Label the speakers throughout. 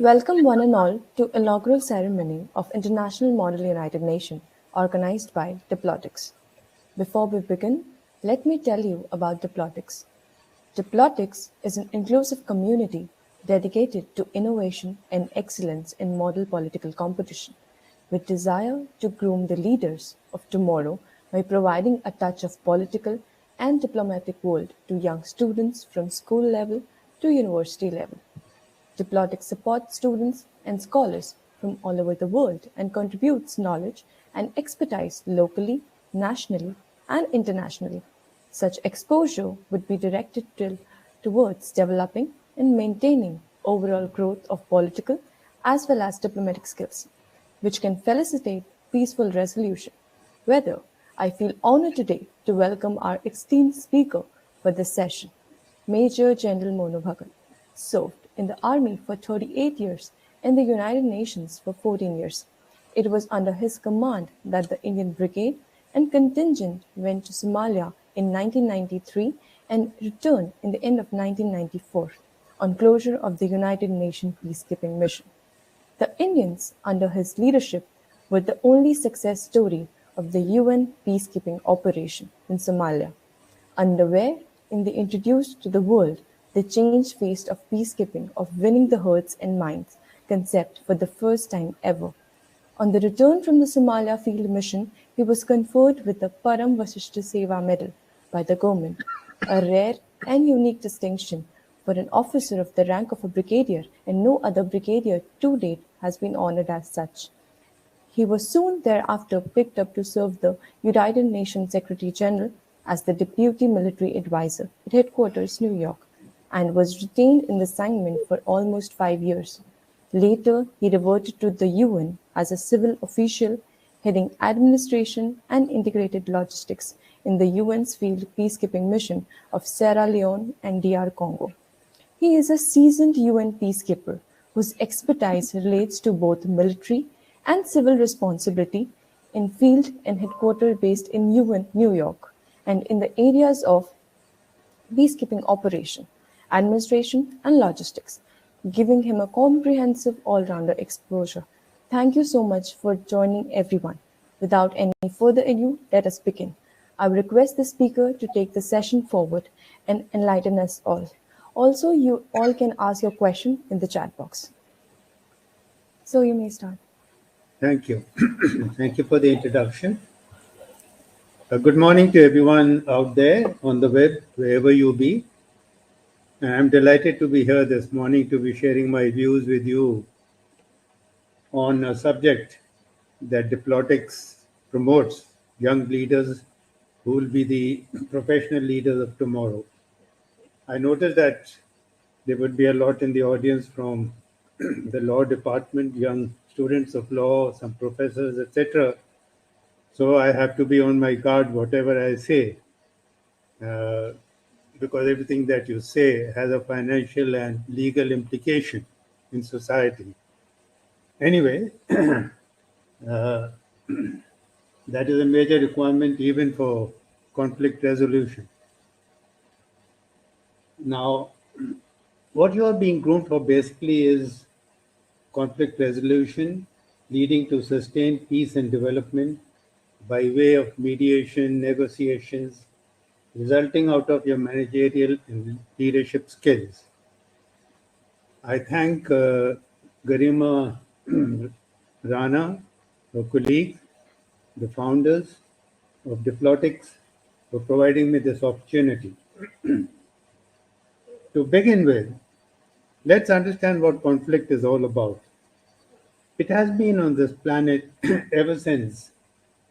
Speaker 1: Welcome one and all to inaugural ceremony of International Model United Nations organized by Diplotics. Before we begin, let me tell you about Diplotics. Diplotics is an inclusive community dedicated to innovation and excellence in model political competition, with desire to groom the leaders of tomorrow by providing a touch of political and diplomatic world to young students from school level to university level. Diplotic supports students and scholars from all over the world and contributes knowledge and expertise locally, nationally, and internationally. Such exposure would be directed towards developing and maintaining overall growth of political as well as diplomatic skills, which can facilitate peaceful resolution. Whether I feel honored today to welcome our esteemed speaker for this session, Major General Monu Bhagat served in the army for 38 years and the United Nations for 14 years. It was under his command that the Indian Brigade and contingent went to Somalia in 1993 and returned in the end of 1994 on closure of the United Nations peacekeeping mission. The Indians, under his leadership, were the only success story of the UN peacekeeping operation in Somalia. Underway in the introduced to the world the change faced of peacekeeping of winning the hearts and minds concept for the first time ever. On the return from the Somalia field mission, he was conferred with the Param Vasishta Seva Medal by the government, a rare and unique distinction for an officer of the rank of a brigadier, and no other brigadier to date has been honored as such. He was soon thereafter picked up to serve the United Nations Secretary General as the Deputy Military Advisor at Headquarters, New York, and was retained in the assignment for almost 5 years. Later, he reverted to the UN as a civil official heading administration and integrated logistics in the UN's field peacekeeping mission of Sierra Leone and DR Congo. He is a seasoned UN peacekeeper whose expertise relates to both military and civil responsibility in field and headquarters based in UN, New York, and in the areas of peacekeeping operation, administration, and logistics, giving him a comprehensive all-rounder exposure. Thank you so much for joining everyone. Without any further ado, let us begin. I will request the speaker to take the session forward and enlighten us all. Also, you all can ask your question in the chat box. So you may start.
Speaker 2: Thank you. Thank you for the introduction. Good morning to everyone out there on the web, wherever you be. I'm delighted to be here this morning to be sharing my views with you on a subject that Diplotics promotes, young leaders who will be the professional leaders of tomorrow. I noticed that there would be a lot in the audience from the law department, young students of law, some professors, etc. So I have to be on my guard whatever I say, because everything that you say has a financial and legal implication in society. Anyway, that is a major requirement even for conflict resolution. Now, what you are being groomed for basically is conflict resolution leading to sustained peace and development by way of mediation, negotiations, resulting out of your managerial and leadership skills. I thank Garima Rana, her colleague, the founders of Diplotics, for providing me this opportunity. To begin with, let's understand what conflict is all about. It has been on this planet ever since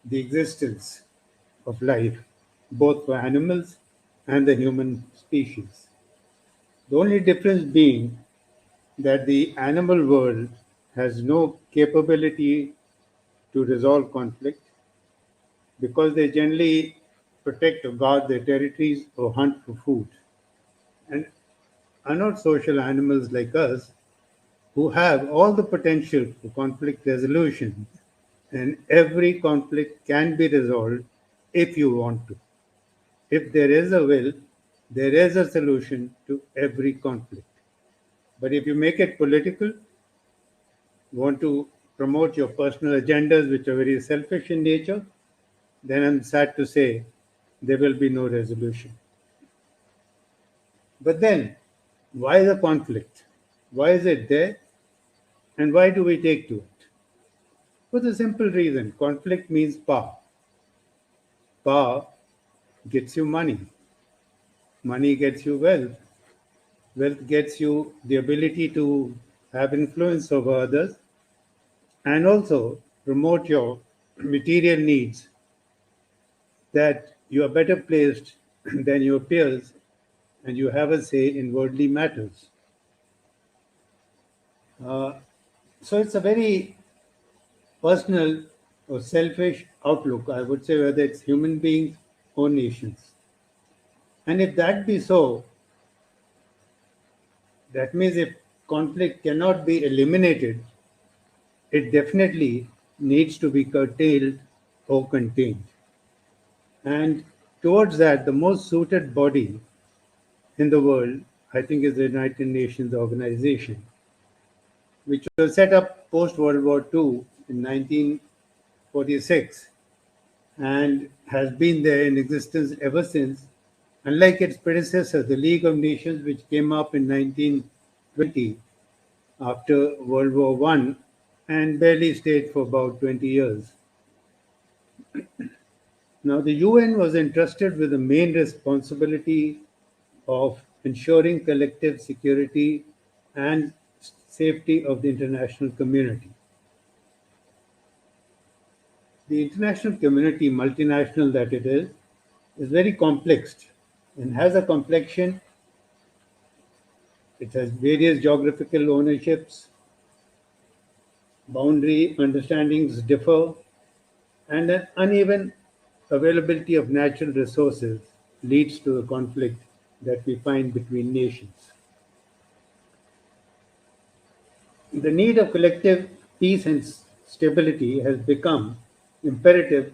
Speaker 2: the existence of life, both for animals and the human species. The only difference being that the animal world has no capability to resolve conflict because they generally protect or guard their territories or hunt for food, and are not social animals like us who have all the potential for conflict resolution, and every conflict can be resolved if you want to. If there is a will, there is a solution to every conflict. But if you make it political, want to promote your personal agendas, which are very selfish in nature, then I'm sad to say there will be no resolution. But then, why the conflict? Why is it there? And why do we take to it? For the simple reason conflict means power. Power gets you money, money gets you wealth, wealth gets you the ability to have influence over others and also promote your material needs, that you are better placed than your peers and you have a say in worldly matters. Uh, so it's a very personal or selfish outlook, I would say, whether it's human beings or nations. And if that be so, that means if conflict cannot be eliminated, it definitely needs to be curtailed or contained. And towards that, the most suited body in the world, I think, is the United Nations organization, which was set up post World War II in 1946 and has been there in existence ever since. Unlike its predecessor, the League of Nations, which came up in 1920 after World War One and barely stayed for about 20 years. Now, the UN was entrusted with the main responsibility of ensuring collective security and safety of the international community. The international community, multinational that it is very complex and has a complexion. It has various geographical ownerships, boundary understandings differ, and an uneven availability of natural resources leads to the conflict that we find between nations. The need of collective peace and stability has become imperative,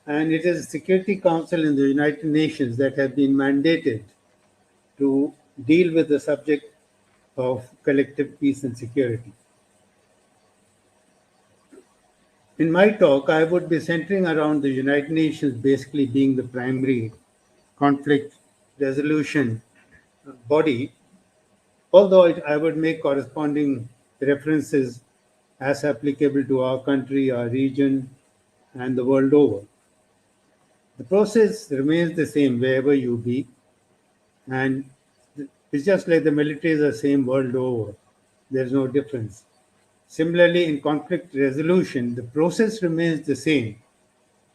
Speaker 2: and it is the Security Council in the United Nations that have been mandated to deal with the subject of collective peace and security. In my talk, I would be centering around the United Nations basically being the primary conflict resolution body, although I would make corresponding references as applicable to our country, our region, and the world over. The process remains the same wherever you be, and it's just like the military is the same world over. There's no difference. Similarly, in conflict resolution, the process remains the same.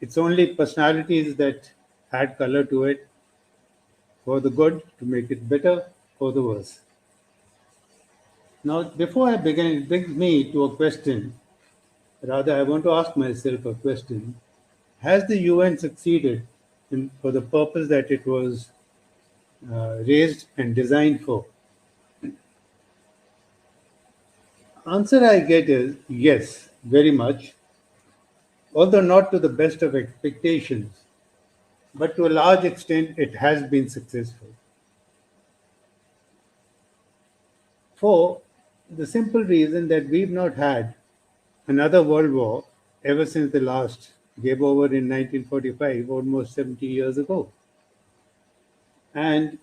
Speaker 2: It's only personalities that add color to it for the good to make it better or the worse. Now, before I begin, it brings me to a question. Rather, I want to ask myself a question. Has the UN succeeded for the purpose that it was raised and designed for? Answer I get is yes, very much, although not to the best of expectations, but to a large extent it has been successful. For the simple reason that we've not had another world war ever since the last gave over in 1945, almost 70 years ago. And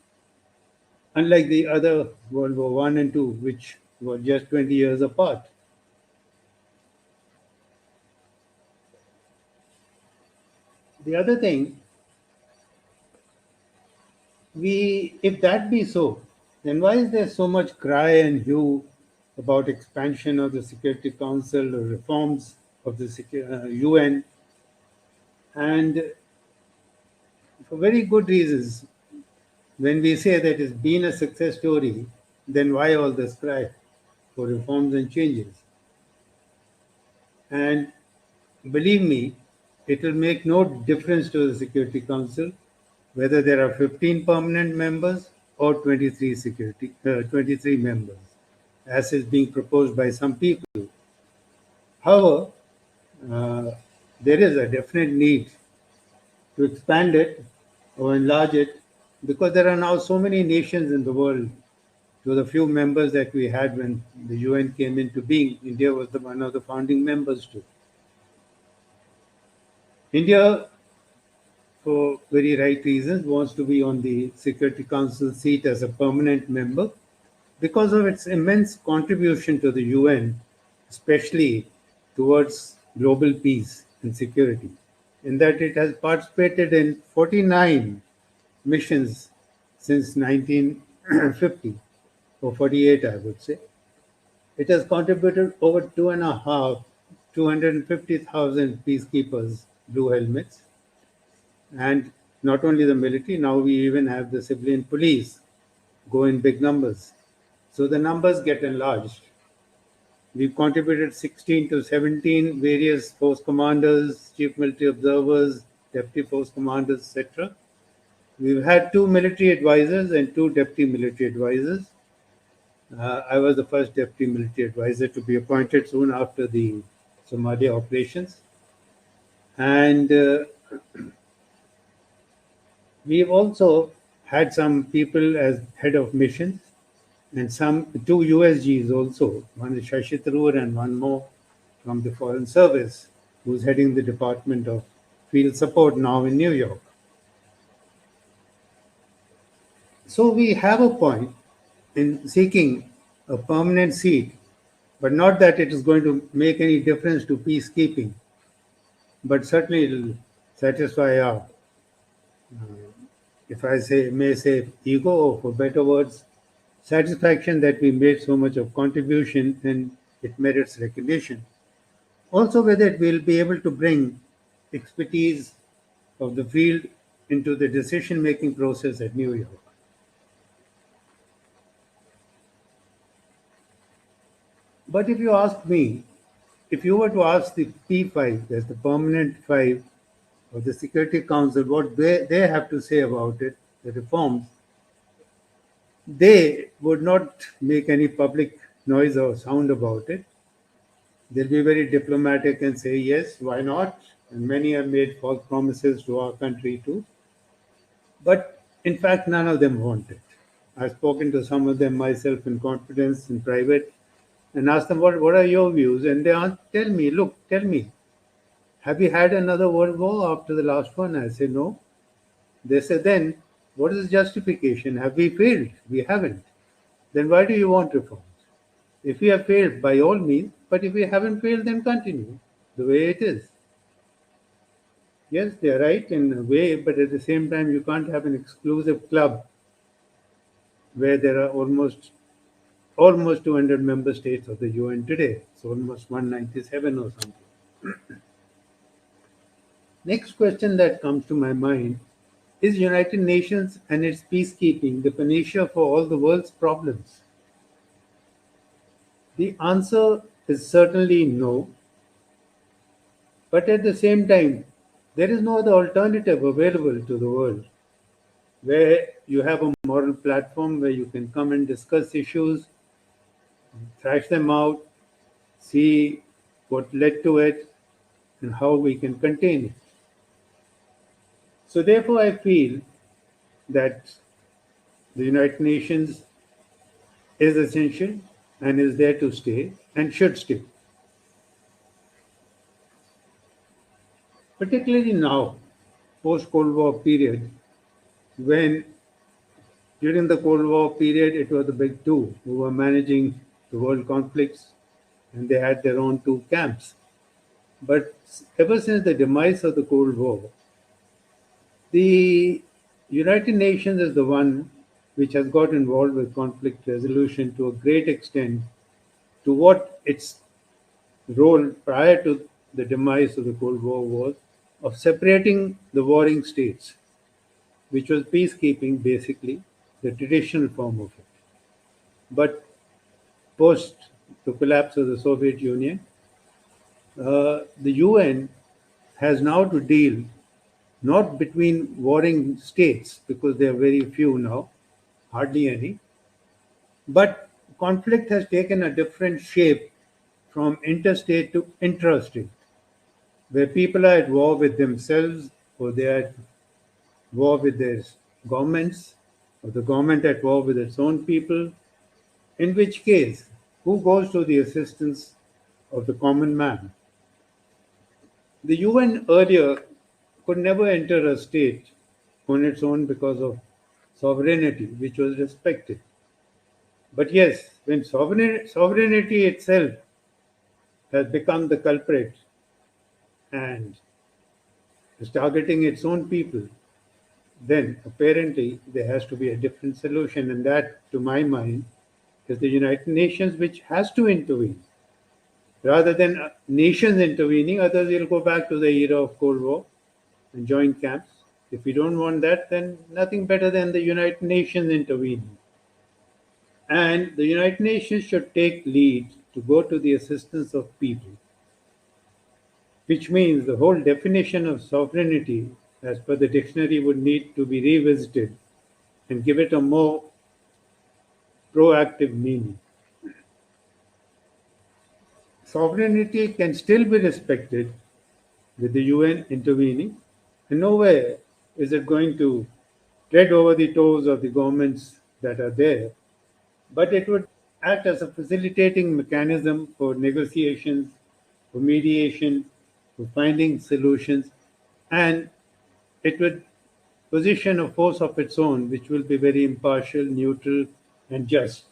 Speaker 2: unlike the other World War One and Two, which were just 20 years apart. The other thing, if that be so, then why is there so much cry and hue about expansion of the Security Council or reforms of the UN? And for very good reasons, when we say that it's been a success story, then why all this cry for reforms and changes? And believe me, it will make no difference to the Security Council whether there are 15 permanent members or 23 members, as is being proposed by some people. However, uh, there is a definite need to expand it or enlarge it because there are now so many nations in the world to the few members that we had when the UN came into being. India was one of the founding members too. India, for very right reasons, wants to be on the Security Council seat as a permanent member because of its immense contribution to the UN, especially towards global peace and security, in that it has participated in 49 missions since 1950, or 48, I would say. It has contributed over 250,000 peacekeepers, blue helmets, and not only the military, now we even have the civilian police go in big numbers. So the numbers get enlarged. We've contributed 16 to 17 various force commanders, chief military observers, deputy force commanders, etc. We've had two military advisors and two deputy military advisors. I was the first deputy military advisor to be appointed soon after the Somalia operations. And we've also had some people as head of missions and some two USGs also. One is Shashi Tharoor and one more from the Foreign Service, who's heading the Department of Field Support now in New York. So we have a point in seeking a permanent seat, but not that it is going to make any difference to peacekeeping, but certainly it will satisfy our, if I may say, ego, or for better words, satisfaction that we made so much of contribution and it merits recognition. Also, whether it will be able to bring expertise of the field into the decision-making process at New York. But if you ask me, if you were to ask the P5, that's the permanent five of the Security Council, what they have to say about it, the reforms, they would not make any public noise or sound about it. They'll be very diplomatic and say, yes, why not? And many have made false promises to our country too. But in fact, none of them want it. I've spoken to some of them myself in confidence, in private, and asked them, what are your views? And they tell me, look, tell me, have you had another world war after the last one? I say, no. They say, then what is the justification? Have we failed? We haven't. Then why do you want reforms? If we have failed, by all means, but if we haven't failed, then continue the way it is. Yes, they're right in a way, but at the same time, you can't have an exclusive club where there are almost 200 member states of the UN today. It's almost 197 or something. Next question that comes to my mind is United Nations and its peacekeeping the panacea for all the world's problems? The answer is certainly no. But at the same time, there is no other alternative available to the world where you have a moral platform where you can come and discuss issues, thrash them out, see what led to it, and how we can contain it. So, therefore, I feel that the United Nations is essential and is there to stay and should stay. Particularly now, post-Cold War period, when during the Cold War period it was the big two who were managing the world conflicts and they had their own two camps. But ever since the demise of the Cold War, the United Nations is the one which has got involved with conflict resolution to a great extent to what its role prior to the demise of the Cold War was of separating the warring states, which was peacekeeping basically, the traditional form of it. But post the collapse of the Soviet Union, the UN has now to deal not between warring states, because there are very few now, hardly any, but conflict has taken a different shape from interstate to intrastate, where people are at war with themselves or they are at war with their governments, or the government at war with its own people, In which case, who goes to the assistance of the common man? The UN earlier could never enter a state on its own because of sovereignty, which was respected. But yes, when sovereignty itself has become the culprit and is targeting its own people, then apparently there has to be a different solution. And that, to my mind, is the United Nations which has to intervene rather than nations intervening. Others will go back to the era of Cold War and join camps. If we don't want that, then nothing better than the United Nations intervening. And the United Nations should take lead to go to the assistance of people, which means the whole definition of sovereignty, as per the dictionary, would need to be revisited and give it a more proactive meaning. Sovereignty can still be respected with the UN intervening, and nowhere is it going to tread over the toes of the governments that are there, but it would act as a facilitating mechanism for negotiations, for mediation, for finding solutions, and it would position a force of its own which will be very impartial, neutral, and just,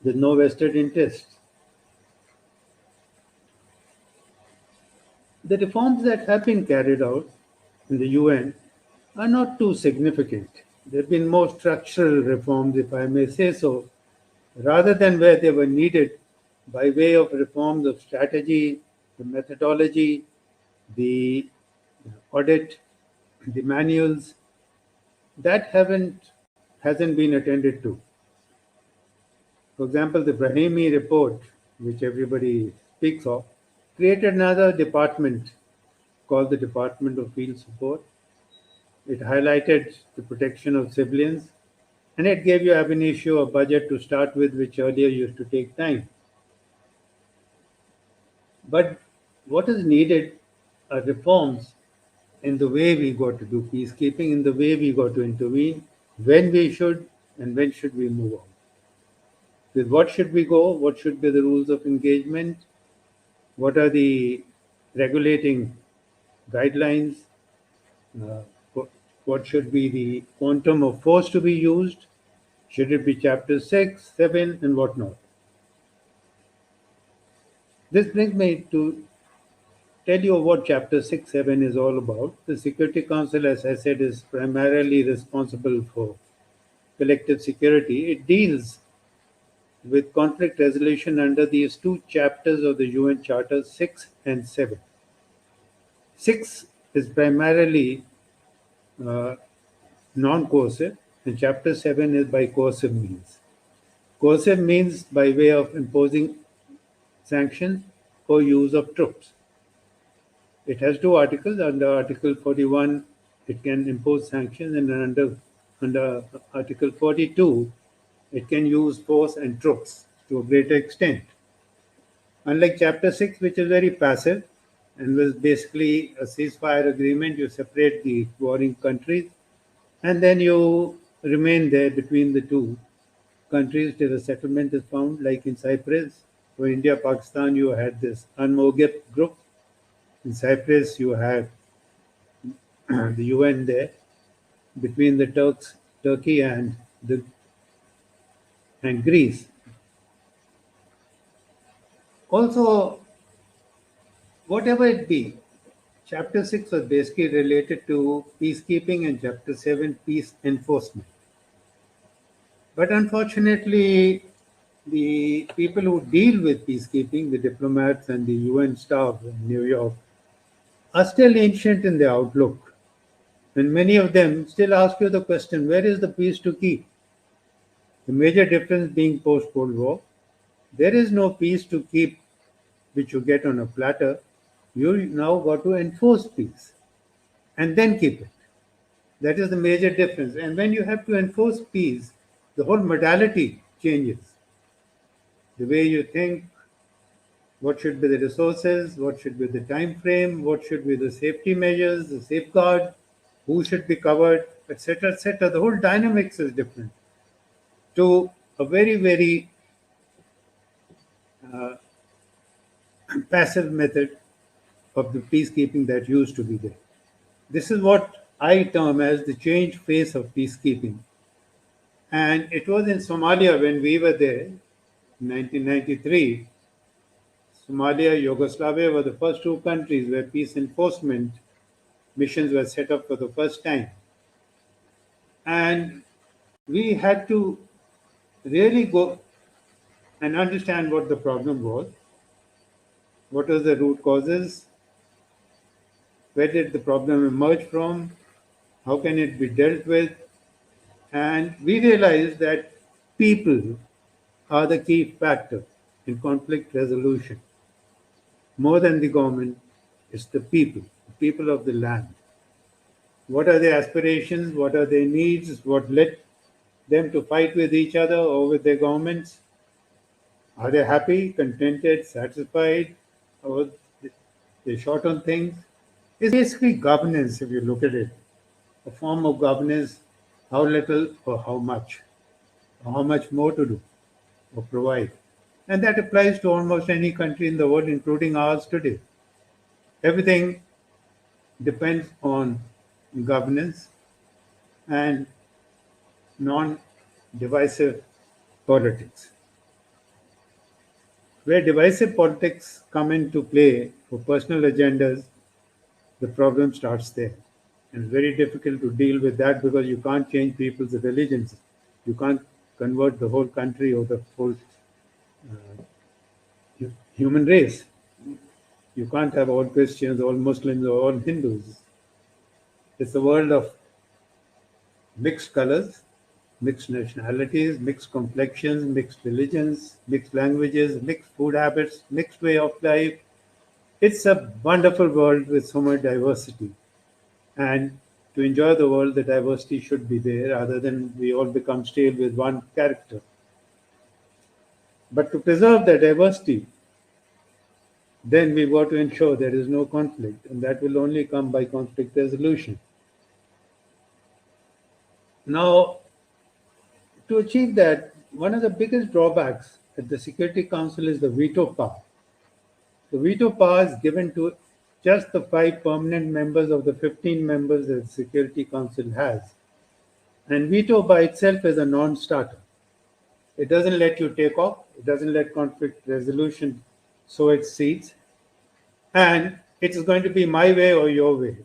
Speaker 2: with no vested interests. The reforms that have been carried out in the UN are not too significant. There have been more structural reforms, if I may say so, rather than where they were needed by way of reforms of strategy, the methodology, the audit, the manuals. That haven't hasn't been attended to. For example, the Brahimi report, which everybody speaks of, created another department called the Department of Field Support. It highlighted the protection of civilians, and it gave you ab initio a budget to start with, which earlier used to take time. But what is needed are reforms in the way we got to do peacekeeping, in the way we got to intervene, when we should, and when should we move on. With what should we go? What should be the rules of engagement? What are the regulating guidelines? Uh, what, what should be the quantum of force to be used? Should it be chapter 6, 7, and whatnot? This brings me to tell you what chapter 6, 7 is all about. The Security Council, as I said, is primarily responsible for collective security. It deals with conflict resolution under these two chapters of the UN Charter 6 and 7. 6 is primarily uh, non coercive, and chapter 7 is by coercive means. Coercive means by way of imposing sanctions or use of troops. It has two articles. Under Article 41, it can impose sanctions, and under Article 42, it can use force and troops to a greater extent. Unlike Chapter 6, which is very passive and was basically a ceasefire agreement, you separate the warring countries and then you remain there between the two countries till a settlement is found, like in Cyprus. For India, Pakistan, you had this UNMOGIP group. In Cyprus, you had the UN there between the Turkey and Greece. Also, whatever it be, Chapter 6 was basically related to peacekeeping and Chapter 7 peace enforcement. But unfortunately, the people who deal with peacekeeping, the diplomats and the UN staff in New York, are still ancient in their outlook. And many of them still ask you the question, where is the peace to keep? The major difference being post Cold War, there is no peace to keep which you get on a platter. You now got to enforce peace and then keep it. That is the major difference. And when you have to enforce peace, the whole modality changes. The way you think, what should be the resources, what should be the time frame, what should be the safety measures, the safeguard, who should be covered, etc., etc. The whole dynamics is different. To a very, very uh, passive method of the peacekeeping that used to be there. This is what I term as the change phase of peacekeeping. And it was in Somalia when we were there in 1993. Somalia, Yugoslavia were the first two countries where peace enforcement missions were set up for the first time. And we had to really go and understand what the problem was, what was the root causes, where did the problem emerge from, how can it be dealt with, and we realized that people are the key factor in conflict resolution. More than the government, it's the people of the land. What are their aspirations? What are their needs? What led them to fight with each other or with their governments? Are they happy, contented, satisfied, or they short on things? It's basically governance if you look at it. A form of governance, how little or how much more to do or provide. And that applies to almost any country in the world, including ours today. Everything depends on governance and non divisive politics. Where divisive politics come into play for personal agendas, the problem starts there. And it's very difficult to deal with that because you can't change people's religions. You can't convert the whole country or the whole human race. You can't have all Christians, all Muslims, or all Hindus. It's a world of mixed colors, mixed nationalities, mixed complexions, mixed religions, mixed languages, mixed food habits, mixed way of life. It's a wonderful world with so much diversity. And to enjoy the world, the diversity should be there rather than we all become stale with one character. But to preserve the diversity, then we've got to ensure there is no conflict, and that will only come by conflict resolution. Now, to achieve that, one of the biggest drawbacks at the Security Council is the veto power. The veto power is given to just the 5 permanent members of the 15 members that the Security Council has. And veto by itself is a non starter. It doesn't let you take off, it doesn't let conflict resolution sow its seeds, and it is going to be my way or your way.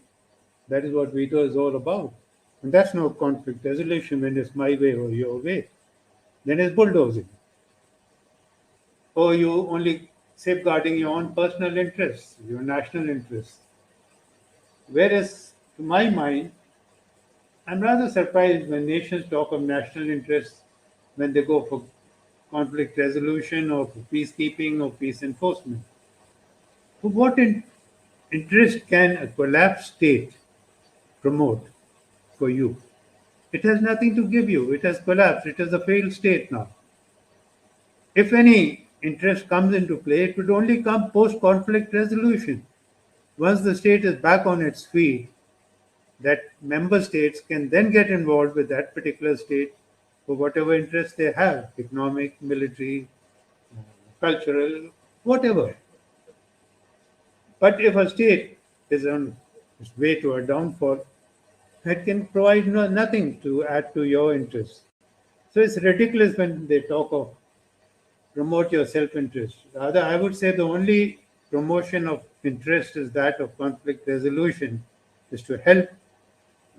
Speaker 2: That is what veto is all about. And that's no conflict resolution when it's my way or your way. Then it's bulldozing. Or you only safeguarding your own personal interests, your national interests. Whereas, to my mind, I'm rather surprised when nations talk of national interests when they go for conflict resolution or for peacekeeping or peace enforcement. But what interest can a collapsed state promote for you? It has nothing to give you. It has collapsed. It is a failed state now. If any interest comes into play, it would only come post conflict resolution. Once the state is back on its feet, that member states can then get involved with that particular state for whatever interest they have economic, military, cultural, whatever. But if a state is on its way to a downfall, it can provide nothing to add to your interests. So it's ridiculous when they talk of promote your self interest. Rather, I would say the only promotion of interest is that of conflict resolution, is to help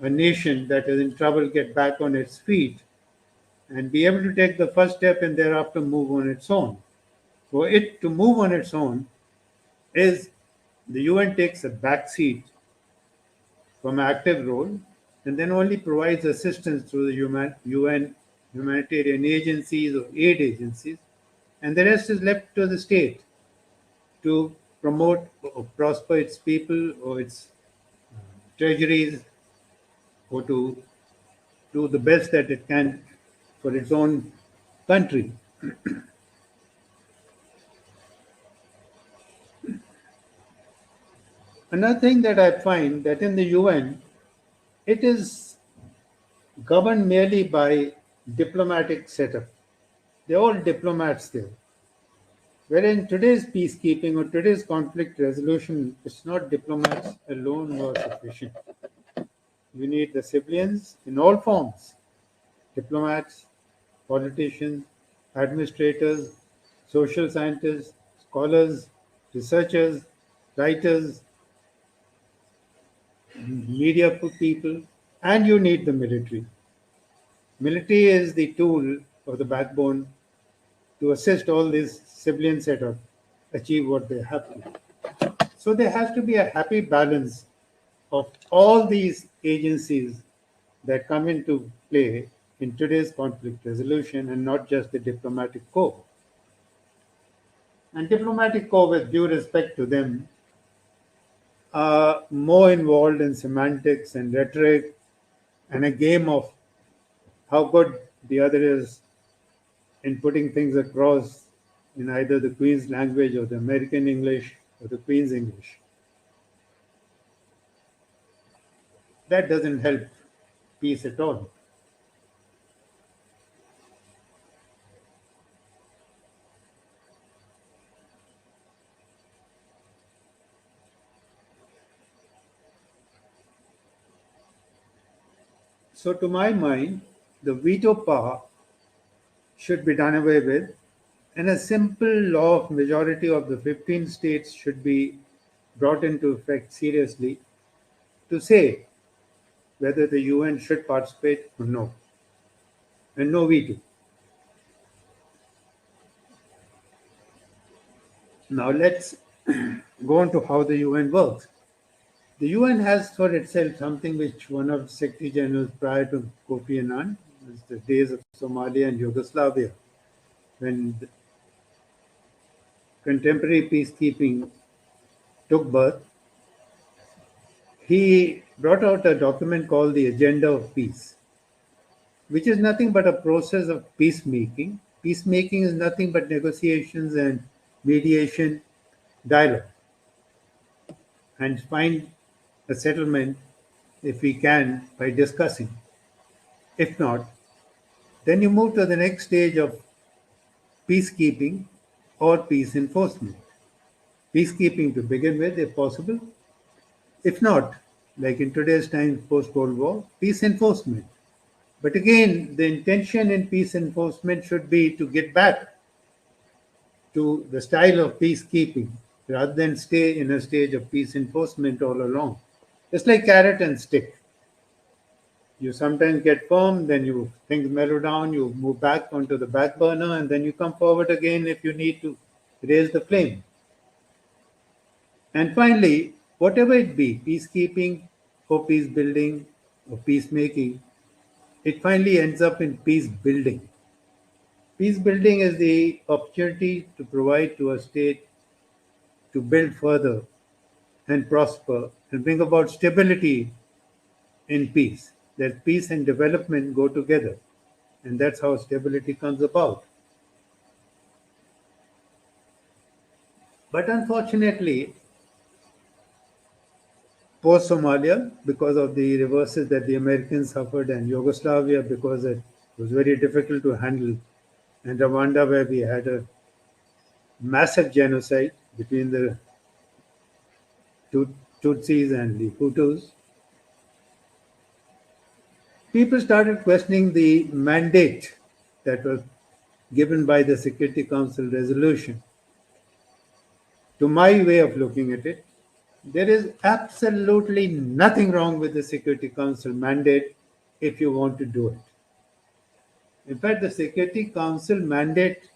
Speaker 2: a nation that is in trouble get back on its feet and be able to take the first step and thereafter move on its own. For it to move on its own is the UN takes a back seat from active role and then only provides assistance through the UN humanitarian agencies or aid agencies, and the rest is left to the state to promote or prosper its people or its treasuries or to do the best that it can for its own country. Another thing that I find that in the UN, it is governed merely by diplomatic setup. They're all diplomats there. Wherein today's peacekeeping or today's conflict resolution, it's not diplomats alone who are sufficient. You need the civilians in all forms: diplomats, politicians, administrators, social scientists, scholars, researchers, writers, media people, and you need the military. Military is the tool or the backbone to assist all these civilian setup achieve what they have to. So there has to be a happy balance of all these agencies that come into play in today's conflict resolution and not just the diplomatic corps. And diplomatic corps, with due respect to them, are more involved in semantics and rhetoric and a game of how good the other is in putting things across in either the Queen's language or the American English or the Queen's English. That doesn't help peace at all. So, to my mind, the veto power should be done away with, and a simple law of majority of the 15 states should be brought into effect seriously to say whether the UN should participate or no, and no veto. Now, let's go on to how the UN works. The UN has for itself something which one of the Secretary Generals prior to Kofi Annan, was the days of Somalia and Yugoslavia, when the contemporary peacekeeping took birth. He brought out a document called the Agenda of Peace, which is nothing but a process of peacemaking. Peacemaking is nothing but negotiations and mediation, dialogue, and find a settlement if we can by discussing. If not, then you move to the next stage of peacekeeping or peace enforcement. Peacekeeping to begin with, if possible. If not, like in today's times post Cold War, peace enforcement. But again, the intention in peace enforcement should be to get back to the style of peacekeeping rather than stay in a stage of peace enforcement all along. It's like carrot and stick. You sometimes get firm, then you things mellow down, you move back onto the back burner, and then you come forward again if you need to raise the flame. And finally, whatever it be, peacekeeping or peace building or peacemaking, it finally ends up in peace building. Peace building is the opportunity to provide to a state to build further and prosper and bring about stability in peace. That peace and development go together, and that's how stability comes about. But unfortunately, post Somalia, because of the reverses that the Americans suffered, and Yugoslavia, because it was very difficult to handle, and Rwanda, where we had a massive genocide between the Tutsis and the Hutus, people started questioning the mandate that was given by the Security Council resolution. To my way of looking at it, there is absolutely nothing wrong with the Security Council mandate if you want to do it. In fact, the Security Council mandate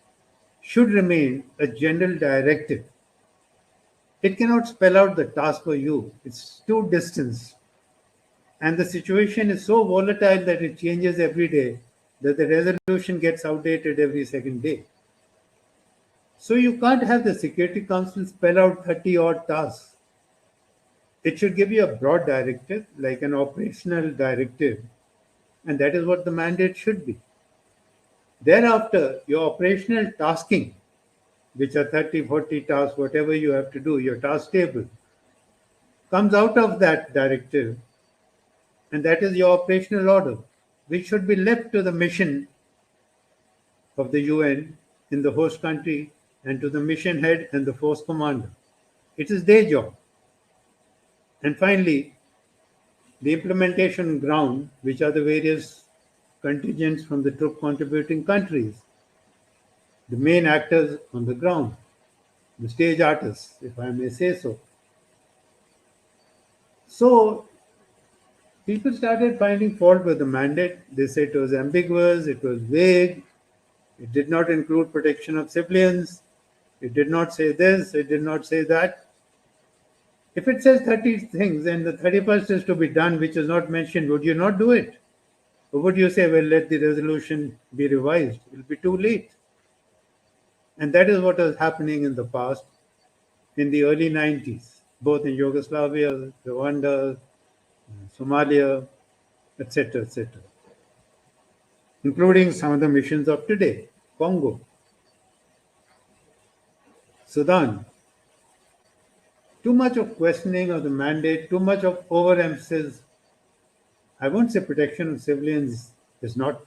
Speaker 2: should remain a general directive. It cannot spell out the task for you. It's too distant. And the situation is so volatile that it changes every day, that the resolution gets outdated every second day. So you can't have the Security Council spell out 30 odd tasks. It should give you a broad directive, like an operational directive, and that is what the mandate should be. Thereafter, your operational tasking, which are 30, 40 tasks, whatever you have to do, your task table, comes out of that directive, and that is your operational order, which should be left to the mission of the UN in the host country and to the mission head and the force commander. It is their job. And finally, the implementation ground, which are the various contingents from the troop contributing countries, the main actors on the ground, the stage artists, if I may say so. So people started finding fault with the mandate. They said it was ambiguous, it was vague, it did not include protection of civilians, it did not say this, it did not say that. If it says 30 things and the 31st is to be done, which is not mentioned, would you not do it? Or would you say, well, let the resolution be revised? It will be too late. And that is what was happening in the past, in the early 90s, both in Yugoslavia, Rwanda, Somalia, etc., including some of the missions of today, Congo, Sudan. Too much of questioning of the mandate, too much of overemphasis. I won't say protection of civilians is not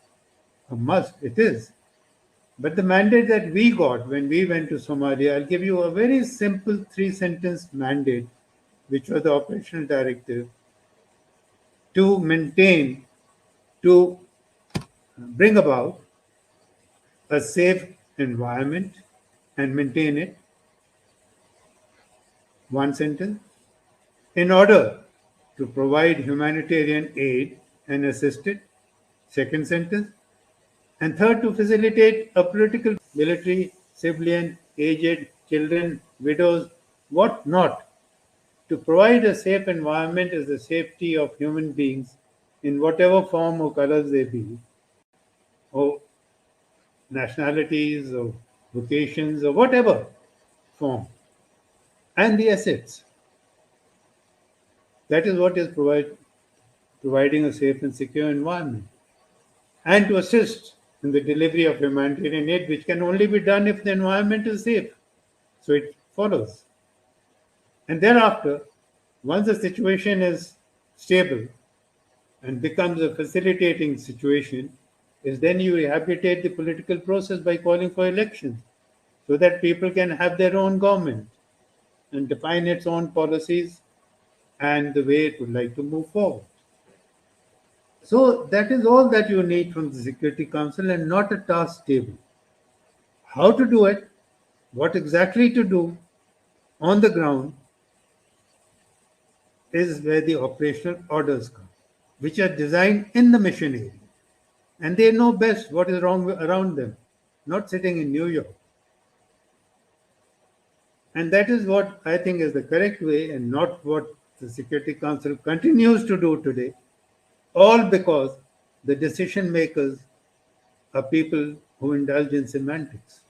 Speaker 2: a must, it is. But the mandate that we got when we went to Somalia, I'll give you a very simple 3-sentence mandate, which was the operational directive, to maintain, to bring about a safe environment and maintain it. One sentence. In order to provide humanitarian aid and assist it. Second sentence. And third, to facilitate a political, military, civilian, aged, children, widows, what not, to provide a safe environment is the safety of human beings in whatever form or colors they be, or nationalities, or vocations, or whatever form, and the assets. That is what is providing a safe and secure environment. And to assist in the delivery of humanitarian aid, which can only be done if the environment is safe. So it follows. And thereafter, once the situation is stable and becomes a facilitating situation, is then you rehabilitate the political process by calling for elections so that people can have their own government and define its own policies and the way it would like to move forward. So that is all that you need from the Security Council and not a task table. How to do it, what exactly to do on the ground is where the operational orders come, which are designed in the mission area. And they know best what is wrong around them, not sitting in New York. And that is what I think is the correct way and not what the Security Council continues to do today, all because the decision makers are people who indulge in semantics,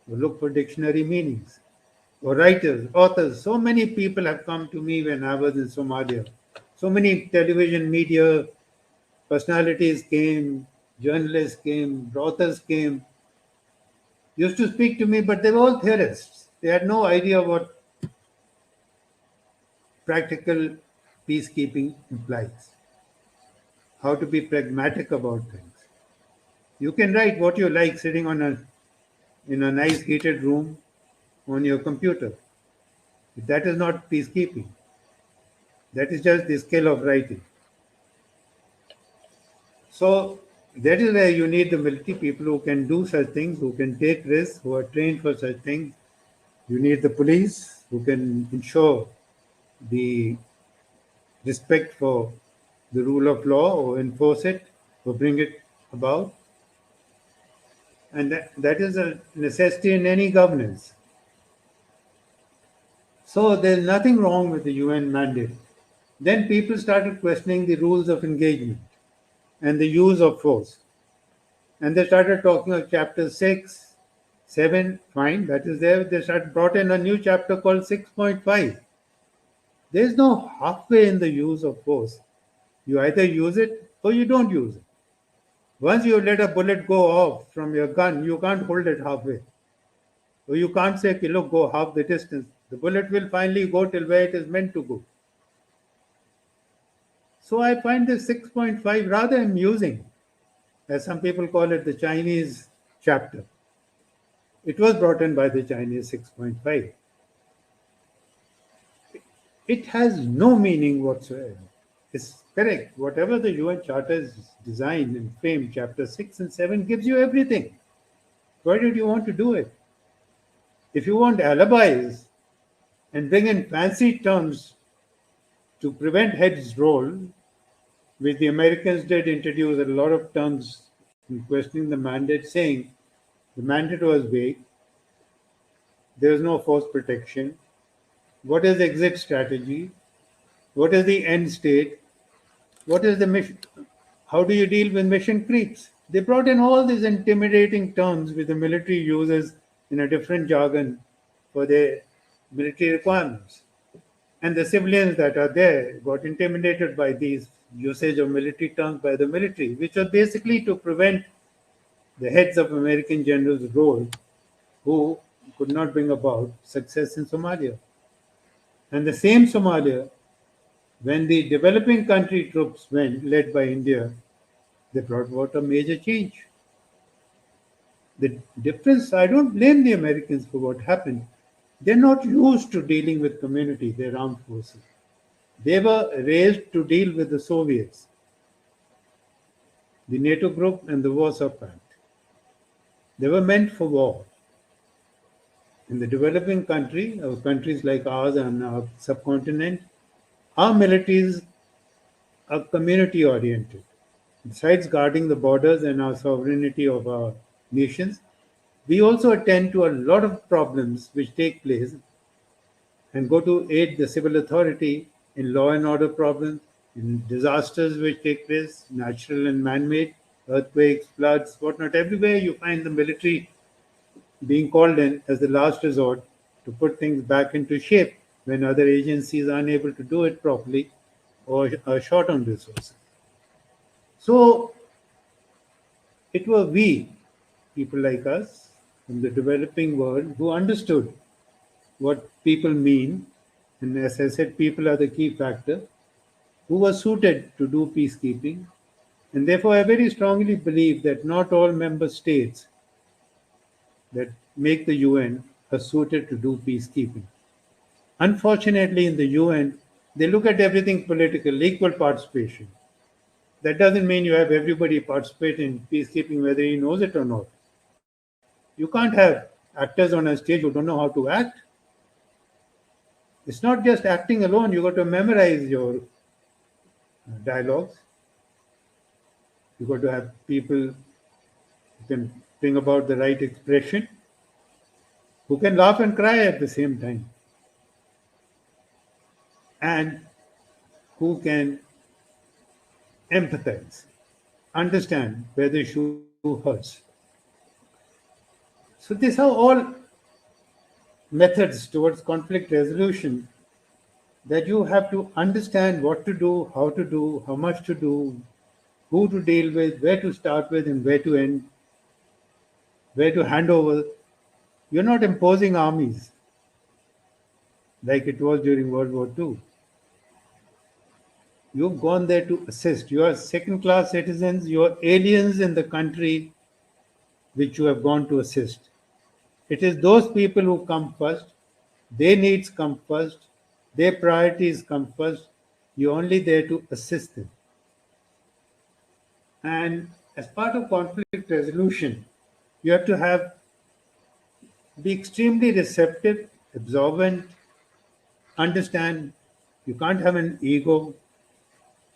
Speaker 2: who look for dictionary meanings, or writers, authors. So many people have come to me when I was in Somalia. So many television media personalities came, journalists came, authors came, used to speak to me, but they were all theorists. They had no idea what practical peacekeeping implies, how to be pragmatic about things. You can write what you like sitting in a nice heated room on your computer. But that is not peacekeeping. That is just the skill of writing. So that is where you need the military people who can do such things, who can take risks, who are trained for such things. You need the police who can ensure the respect for the rule of law or enforce it or bring it about. And that is a necessity in any governance. So there's nothing wrong with the UN mandate. Then people started questioning the rules of engagement and the use of force. And they started talking of chapter 6, 7, fine, that is there. They brought in a new chapter called 6.5. There's no halfway in the use of force. You either use it or you don't use it. Once you let a bullet go off from your gun, you can't hold it halfway. Or you can't say, okay, look, go half the distance. The bullet will finally go till where it is meant to go. So I find this 6.5 rather amusing. As some people call it, the Chinese chapter. It was brought in by the Chinese 6.5. It has no meaning whatsoever. It's correct. Whatever the UN Charter is designed and framed, chapter 6 and 7 gives you everything. Why did you want to do it? If you want alibis and bring in fancy terms to prevent heads roll, which the Americans did introduce a lot of terms in questioning the mandate, saying the mandate was vague, there is no force protection, what is the exit strategy, what is the end state, what is the mission, how do you deal with mission creeps? They brought in all these intimidating terms which the military uses in a different jargon for their military requirements. And the civilians that are there got intimidated by these usage of military terms by the military, which was basically to prevent the heads of American generals' role who could not bring about success in Somalia. And the same Somalia, when the developing country troops went, led by India, they brought about a major change. The difference, I don't blame the Americans for what happened. They're not used to dealing with community, their armed forces. They were raised to deal with the Soviets, the NATO group, and the Warsaw Pact. They were meant for war. In the developing country, or countries like ours and our subcontinent, our militaries are community oriented. Besides guarding the borders and our sovereignty of our nations, we also attend to a lot of problems which take place and go to aid the civil authority in law and order problems, in disasters which take place, natural and man-made, earthquakes, floods, whatnot. Everywhere you find the military being called in as the last resort to put things back into shape when other agencies are unable to do it properly or are short on resources. So it were we, people like us from the developing world, who understood what people mean, and as I said, people are the key factor, who were suited to do peacekeeping. And therefore, I very strongly believe that not all member states that make the UN are suited to do peacekeeping. Unfortunately, in the UN, they look at everything political, equal participation. That doesn't mean you have everybody participate in peacekeeping, whether he knows it or not. You can't have actors on a stage who don't know how to act. It's not just acting alone, you got to memorize your dialogues. You got to have people who can bring about the right expression, who can laugh and cry at the same time, and who can empathize, understand where the shoe hurts. So these are all methods towards conflict resolution that you have to understand what to do, how much to do, who to deal with, where to start with, and where to end, where to hand over. You're not imposing armies like it was during World War II. You've gone there to assist. You are second class citizens, you are aliens in the country which you have gone to assist. It is those people who come first, their needs come first, their priorities come first. You're only there to assist them. And as part of conflict resolution, you have to be extremely receptive, absorbent, understand. You can't have an ego.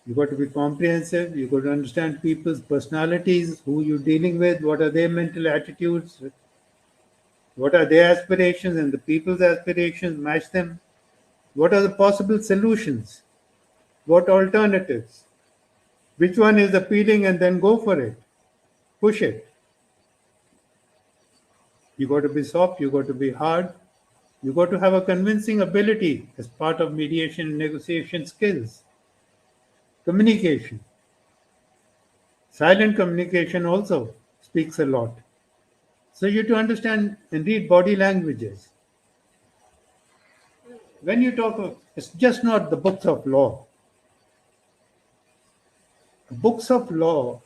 Speaker 2: You've got to be comprehensive. You've got to understand people's personalities, who you're dealing with, what are their mental attitudes, what are their aspirations, and the people's aspirations, match them. What are the possible solutions? What alternatives? Which one is appealing, and then go for it. Push it. You got to be soft, you got to be hard, you got to have a convincing ability as part of mediation and negotiation skills. Communication. Silent communication also speaks a lot. So you have to understand and read body languages. When you talk of, it's just not the books of law. Books of law,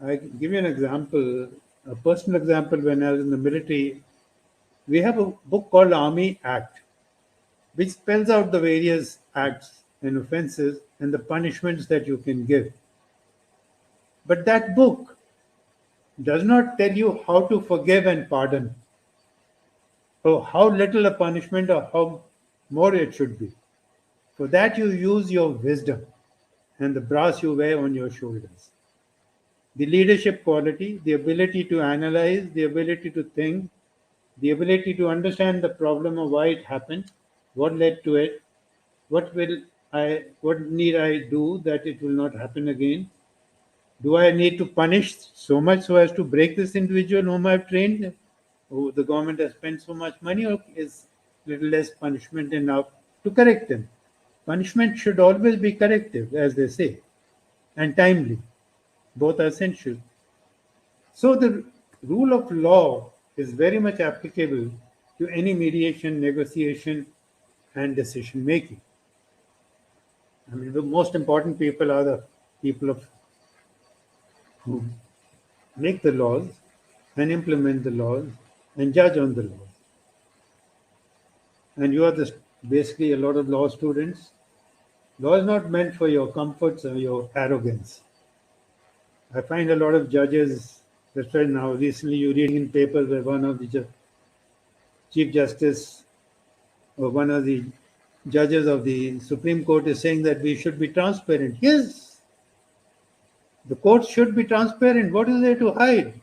Speaker 2: I give you an example. A personal example, when I was in the military, we have a book called Army Act, which spells out the various acts and offenses and the punishments that you can give. But that book does not tell you how to forgive and pardon, or how little a punishment or how more it should be. For that, you use your wisdom and the brass you wear on your shoulders. The leadership quality, the ability to analyze, the ability to think, the ability to understand the problem of why it happened, what led to it, what need I do that it will not happen again. Do I need to punish so much so as to break this individual whom I've trained, who the government has spent so much money, or is little less punishment enough to correct them? Punishment should always be corrective, as they say, and timely. Both are essential. So the rule of law is very much applicable to any mediation, negotiation, and decision making. I mean, the most important people are the people who make the laws and implement the laws and judge on the laws. And you are basically a lot of law students. Law is not meant for your comforts or your arrogance. I find a lot of judges, that's why now recently you read in papers where one of the Chief Justice or one of the judges of the Supreme Court is saying that we should be transparent. Yes, the courts should be transparent. What is there to hide?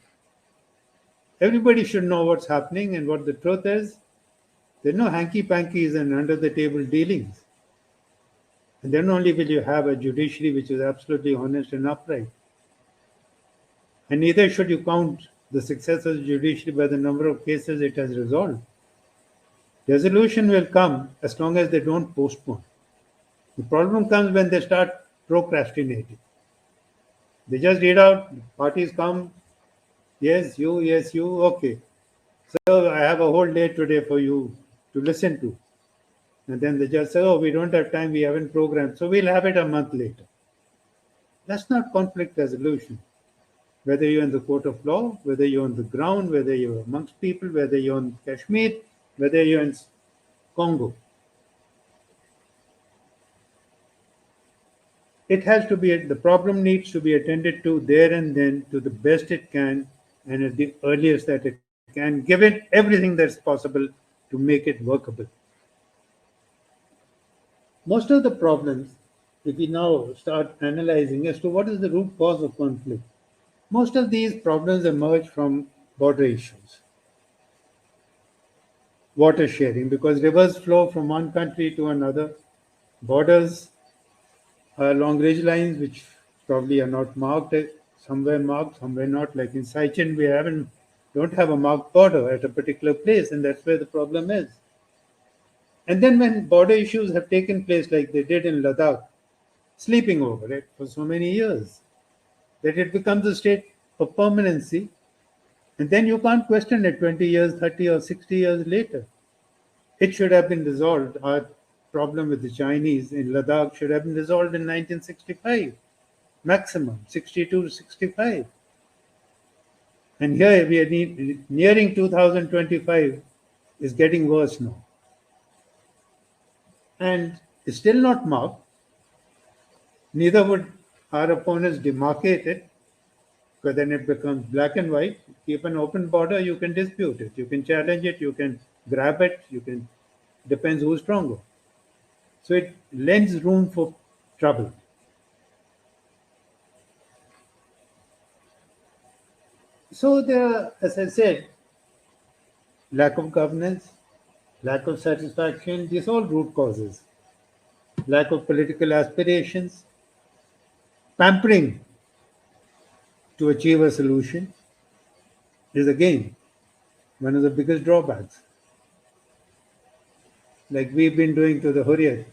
Speaker 2: Everybody should know what's happening and what the truth is. There are no hanky-pankies and under-the-table dealings. And then only will you have a judiciary which is absolutely honest and upright. And neither should you count the success of the judiciary by the number of cases it has resolved. Resolution will come as long as they don't postpone. The problem comes when they start procrastinating. They just read out, parties come, yes, you, okay. So I have a whole day today for you to listen to. And then they just say, oh, we don't have time, we haven't programmed, so we'll have it a month later. That's not conflict resolution. Whether you're in the court of law, whether you're on the ground, whether you're amongst people, whether you're in Kashmir, whether you're in Congo. It has to be, the problem needs to be attended to there and then to the best it can and at the earliest that it can, give it everything that's possible to make it workable. Most of the problems, if we now start analyzing as to what is the root cause of conflict, most of these problems emerge from border issues. Water sharing, because rivers flow from one country to another. Borders are along ridge lines which probably are not marked, somewhere marked, somewhere not. Like in Saichen, we don't have a marked border at a particular place, and that's where the problem is. And then when border issues have taken place like they did in Ladakh, sleeping over it for so many years, that it becomes a state of permanency, and then you can't question it 20 years, 30 or 60 years later. It should have been resolved. Our problem with the Chinese in Ladakh should have been resolved in 1965, maximum, 62 to 65. And here we are nearing 2025, is getting worse now. And it's still not marked. Neither would our opponents demarcate it, because then it becomes black and white. Keep an open border, you can dispute it, you can challenge it, you can grab it, depends who's stronger. So it lends room for trouble. So there, as I said, lack of governance, lack of satisfaction, these are all root causes. Lack of political aspirations, pampering to achieve a solution is again one of the biggest drawbacks. Like we've been doing to the Hurriyat.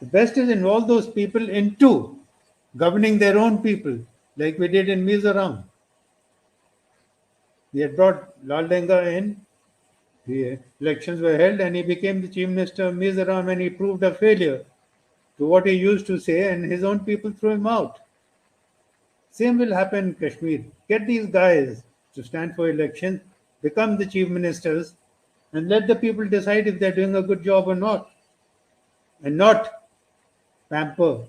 Speaker 2: The best is involve those people into governing their own people, like we did in Mizoram. We had brought Lal Denga in, the elections were held, and he became the chief minister of Mizoram, and he proved a failure to what he used to say, and his own people threw him out. Same will happen in Kashmir. Get these guys to stand for election, become the chief ministers, and let the people decide if they're doing a good job or not, and not pamper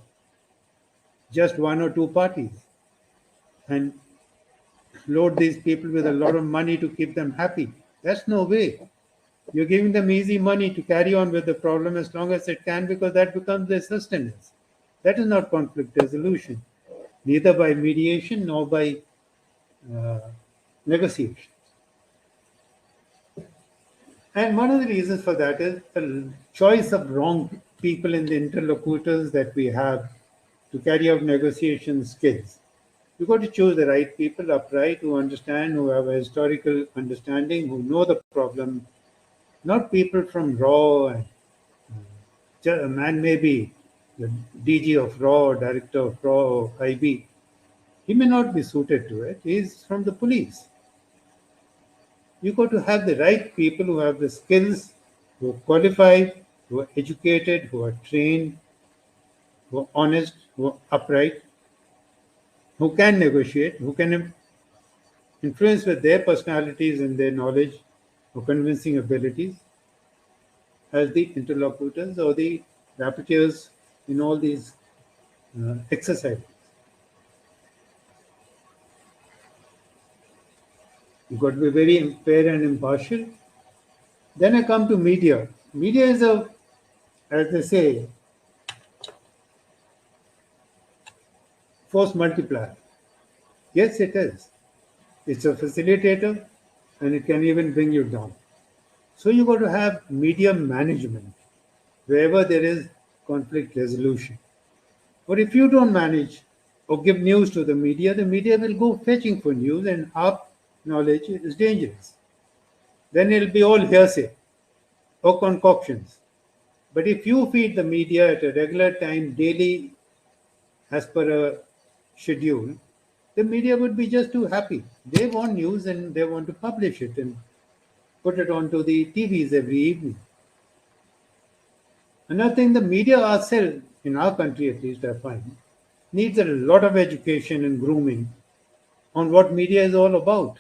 Speaker 2: just one or two parties and load these people with a lot of money to keep them happy. That's no way. You're giving them easy money to carry on with the problem as long as it can because that becomes their sustenance. That is not conflict resolution, neither by mediation nor by uh, negotiation. And one of the reasons for that is the choice of wrong people in the interlocutors that we have to carry out negotiation skills. You've got to choose the right people, upright, who understand, who have a historical understanding, who know the problem, not people from raw and a man may be the DG of RAW or director of RAW or IB. He may not be suited to it. He's from the police. You got to have the right people who have the skills, who are qualified, who are educated, who are trained, who are honest, who are upright, who can negotiate, who can influence with their personalities and their knowledge or convincing abilities as the interlocutors or the rapporteurs in all these exercises. You've got to be very fair and impartial. Then I come to media. Media is a, as they say, force multiplier. Yes, it is. It's a facilitator and it can even bring you down. So you got to have media management wherever there is conflict resolution. But if you don't manage or give news to the media will go fetching for news and our knowledge is dangerous. Then it'll be all hearsay or concoctions. But if you feed the media at a regular time, daily, as per a schedule, the media would be just too happy. They want news and they want to publish it and put it onto the TVs every evening. Another thing, the media ourselves, in our country at least, I find, needs a lot of education and grooming on what media is all about.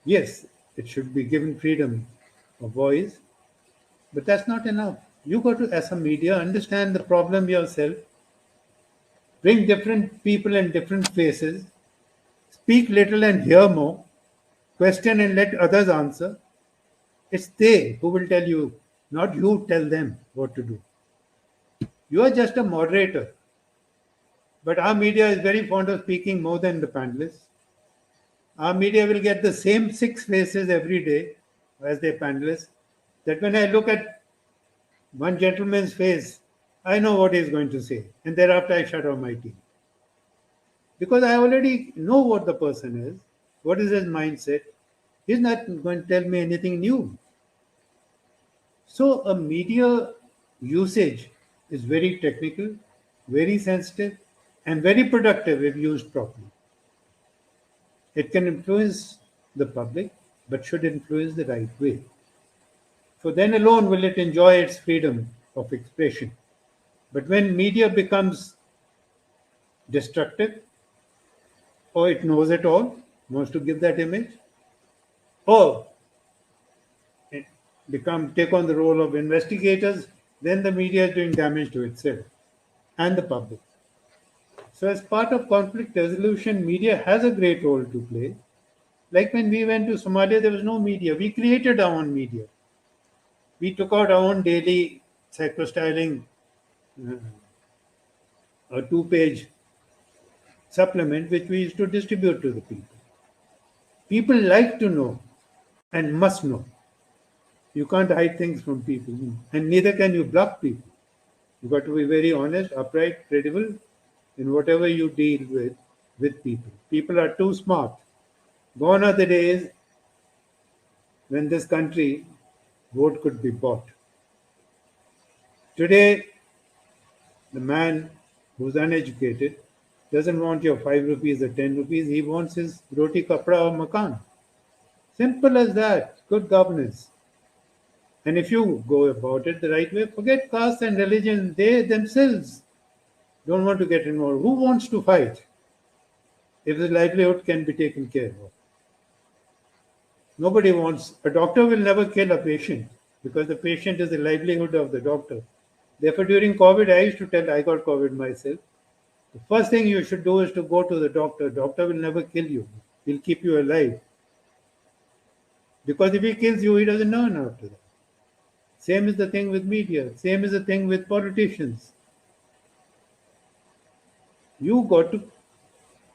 Speaker 2: Yes, it should be given freedom of voice, but that's not enough. You got to, as a media, understand the problem yourself, bring different people and different faces, speak little and hear more, question and let others answer. It's they who will tell you, not you tell them what to do. You are just a moderator. But our media is very fond of speaking more than the panelists. Our media will get the same six faces every day as their panelists. That when I look at one gentleman's face, I know what he's going to say. And thereafter I shut off my TV. Because I already know what the person is, what is his mindset. He's not going to tell me anything new. So a media usage is very technical, very sensitive, and very productive if used properly. It can influence the public, but should influence the right way. For then alone will it enjoy its freedom of expression. But when media becomes destructive, or it knows it all, wants to give that image, or it take on the role of investigators, then the media is doing damage to itself and the public. So as part of conflict resolution, media has a great role to play. Like when we went to Somalia, there was no media. We created our own media. We took out our own daily psychostyling, uh, a two-page supplement which we used to distribute to the people. People like to know and must know. You can't hide things from people, and neither can you bluff people. You've got to be very honest, upright, credible in whatever you deal with people. People are too smart. Gone are the days when this country vote could be bought. Today, the man who's uneducated doesn't want your 5 rupees or 10 rupees. He wants his roti kapra or makan. Simple as that. Good governance. And if you go about it the right way, forget caste and religion. They themselves don't want to get involved. Who wants to fight? if his livelihood can be taken care of. Nobody wants, a doctor will never kill a patient because the patient is the livelihood of the doctor. Therefore, during COVID, I used to tell, I got COVID myself. The first thing you should do is to go to the doctor. Doctor will never kill you. He'll keep you alive. Because if he kills you, he doesn't earn after that. Same is the thing with media. Same is the thing with politicians. You got to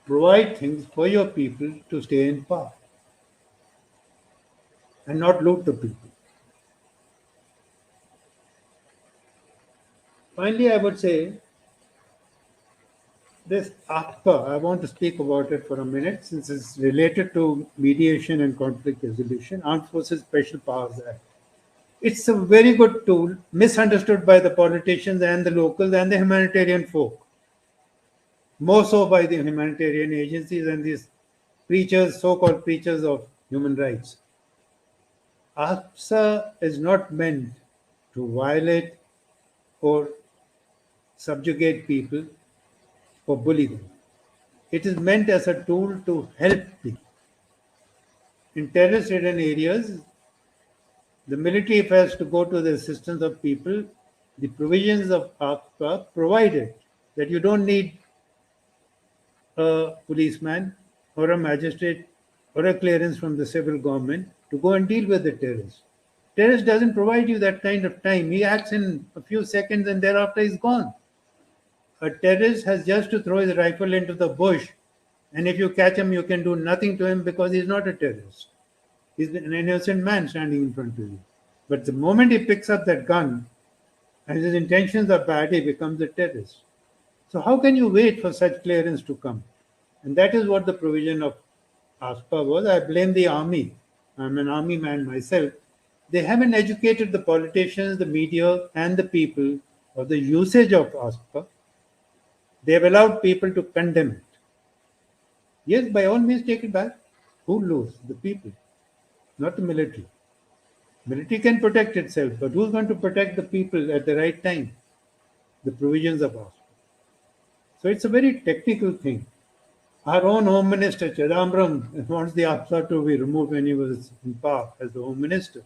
Speaker 2: provide things for your people to stay in power and not loot the people. Finally, I would say this APA, I want to speak about it for a minute since it's related to mediation and conflict resolution, Armed Forces Special Powers Act. It's a very good tool, misunderstood by the politicians and the locals and the humanitarian folk, more so by the humanitarian agencies and these preachers, so-called preachers of human rights. APSA is not meant to violate or subjugate people or bully them. It is meant as a tool to help people. In terrorist-ridden areas, the military, if it has to go to the assistance of people, the provisions of APA provided that you don't need a policeman or a magistrate or a clearance from the civil government to go and deal with the terrorist. Terrorist doesn't provide you that kind of time. He acts in a few seconds and thereafter he's gone. A terrorist has just to throw his rifle into the bush, and if you catch him, you can do nothing to him because he's not a terrorist. He's an innocent man standing in front of you. But the moment he picks up that gun and his intentions are bad, he becomes a terrorist. So how can you wait for such clearance to come? And that is what the provision of ASPA was. I blame the army. I'm an army man myself. They haven't educated the politicians, the media, and the people of the usage of ASPA. They have allowed people to condemn it. Yes, by all means, take it back. Who lose? The people, not the military. Military can protect itself, but who's going to protect the people at the right time? The provisions of ASPA. So it's a very technical thing. Our own Home Minister, Chidambaram, wants the APSA to be removed when he was in power as the Home Minister.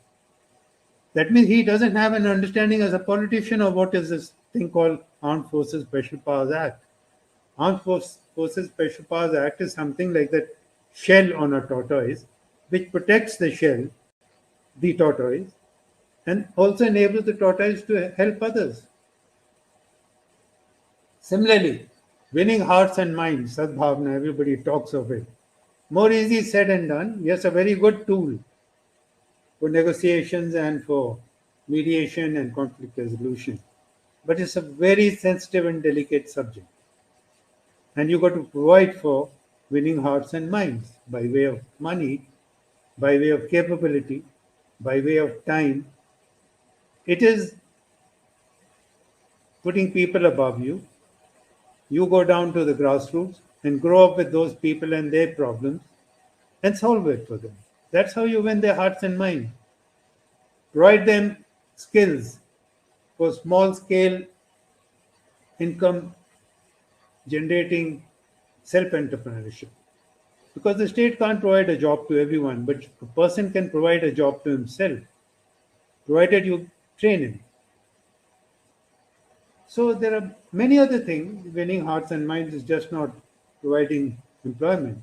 Speaker 2: That means he doesn't have an understanding as a politician of what is this thing called Armed Forces Special Powers Act. Armed Forces Special Powers Act is something like that shell on a tortoise, which protects the shell, the tortoise, and also enables the tortoise to help others. Similarly, winning hearts and minds, Sadbhavna, everybody talks of it. More easy said and done. Yes, a very good tool for negotiations and for mediation and conflict resolution. But it's a very sensitive and delicate subject. And you've got to provide for winning hearts and minds by way of money, by way of capability, by way of time. It is putting people above you. You go down to the grassroots and grow up with those people and their problems and solve it for them. That's how you win their hearts and minds. Provide them skills for small scale income generating self-entrepreneurship. Because the state can't provide a job to everyone, but a person can provide a job to himself, provided you train him. So there are many other things. Winning hearts and minds is just not providing employment,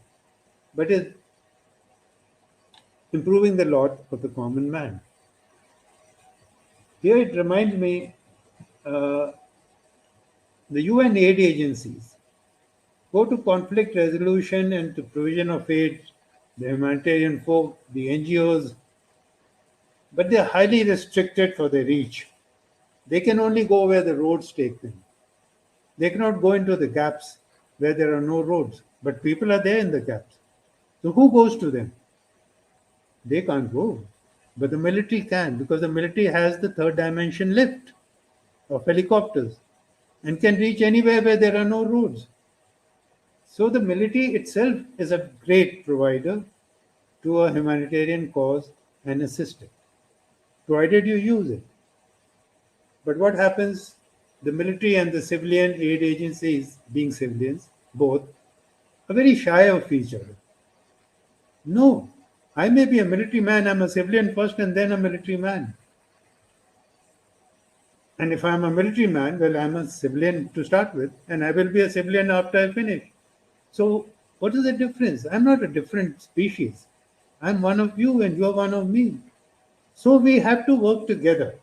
Speaker 2: but is improving the lot of the common man. Here it reminds me the UN aid agencies go to conflict resolution and to provision of aid, the humanitarian folk, the NGOs, but they are highly restricted for their reach. They can only go where the roads take them. They cannot go into the gaps where there are no roads, but people are there in the gaps. So who goes to them? They can't go. But the military can, because the military has the third dimension lift of helicopters and can reach anywhere where there are no roads. So the military itself is a great provider to a humanitarian cause and assist it, provided you use it. But what happens? The military and the civilian aid agencies, being civilians, both, are very shy of each other. No, I may be a military man, I'm a civilian first and then a military man. And if I'm a military man, well, I'm a civilian to start with, and I will be a civilian after I finish. So, what is the difference? I'm not a different species. I'm one of you, and you're one of me. So, we have to work together.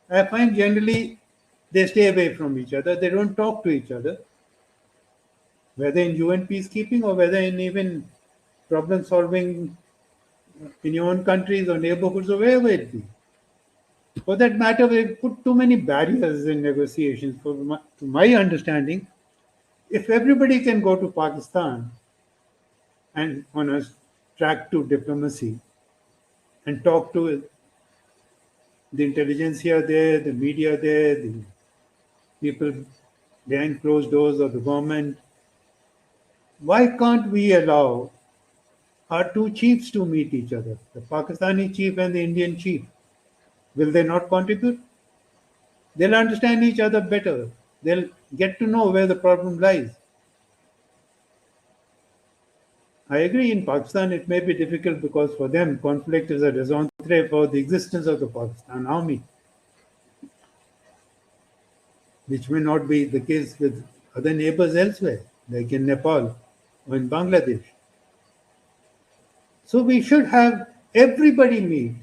Speaker 2: I find generally they stay away from each other, they don't talk to each other, whether in UN peacekeeping or whether in even problem solving in your own countries or neighborhoods or wherever it be. For that matter, we put too many barriers in negotiations. To my understanding, if everybody can go to Pakistan and on a track to diplomacy and talk to the intelligentsia there, the media there, the people behind closed doors of the government, why can't we allow our two chiefs to meet each other, the Pakistani chief and the Indian chief? Will they not contribute? They'll understand each other better. They'll get to know where the problem lies. I agree in Pakistan it may be difficult because for them conflict is a raison d'etre for the existence of the Pakistan army, which may not be the case with other neighbors elsewhere, like in Nepal or in Bangladesh. So we should have everybody meet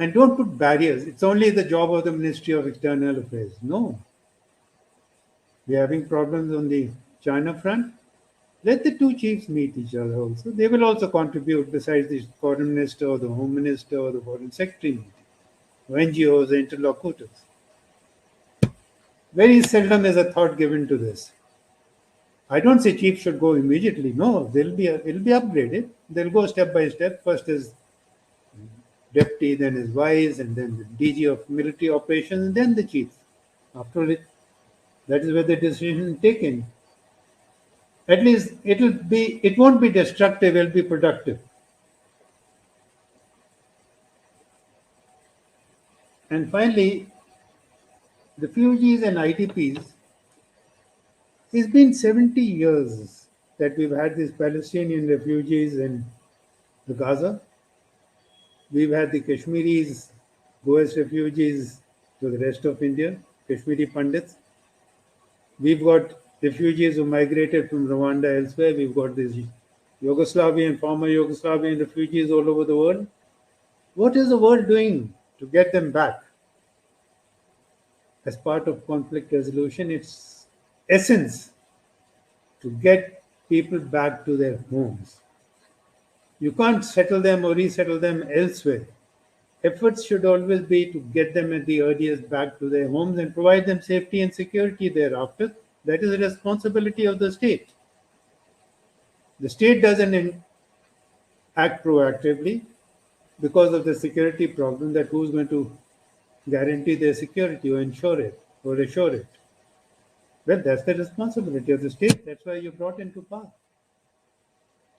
Speaker 2: and don't put barriers. It's only the job of the Ministry of External Affairs. No. We're having problems on the China front. Let the two chiefs meet each other also. They will also contribute besides the foreign minister or the home minister or the foreign secretary meeting, or NGOs, interlocutors. Very seldom is a thought given to this. I don't say chiefs should go immediately. No, it'll be upgraded. They'll go step by step. First is deputy, then his vice, and then the DG of military operations, and then the chief. After all, that is where the decision is taken. At least it won't be destructive, it'll be productive. And finally, refugees and IDPs, it's been 70 years that we've had these Palestinian refugees in the Gaza. We've had the Kashmiris go as refugees to the rest of India, Kashmiri Pandits. We've got refugees who migrated from Rwanda elsewhere. We've got these Yugoslavian, former Yugoslavian refugees all over the world. What is the world doing to get them back? As part of conflict resolution, its essence to get people back to their homes. You can't settle them or resettle them elsewhere. Efforts should always be to get them at the earliest back to their homes and provide them safety and security thereafter. That is the responsibility of the state. The state doesn't act proactively because of the security problem that who's going to guarantee their security or ensure it or assure it. Well, that's the responsibility of the state. That's why you're brought into power.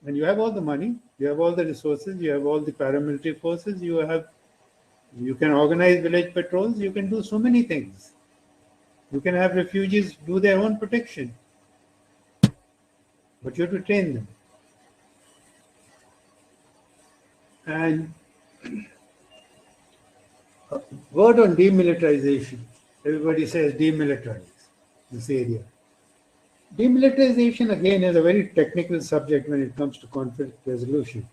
Speaker 2: And you have all the money, you have all the resources, you have all the paramilitary forces, you can organize village patrols, you can do so many things. You can have refugees do their own protection. But you have to train them. And a word on demilitarization. Everybody says demilitarize this area. Demilitarization, again, is a very technical subject when it comes to conflict resolution.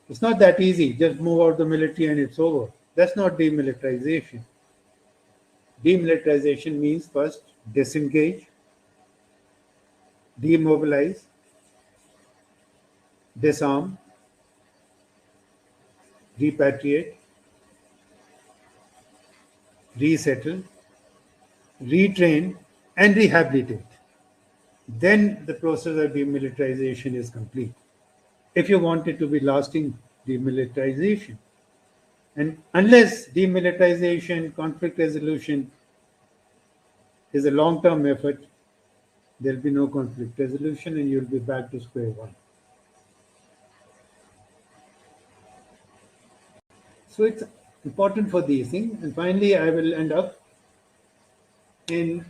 Speaker 2: It's not that easy. Just move out the military and it's over. That's not demilitarization. Demilitarization means first disengage, demobilize, disarm, repatriate, resettle, retrain, and rehabilitate. Then the process of demilitarization is complete. If you want it to be lasting demilitarization. And unless demilitarization, conflict resolution is a long-term effort, there'll be no conflict resolution and you'll be back to square one. So it's important for these things. And finally, I will end up in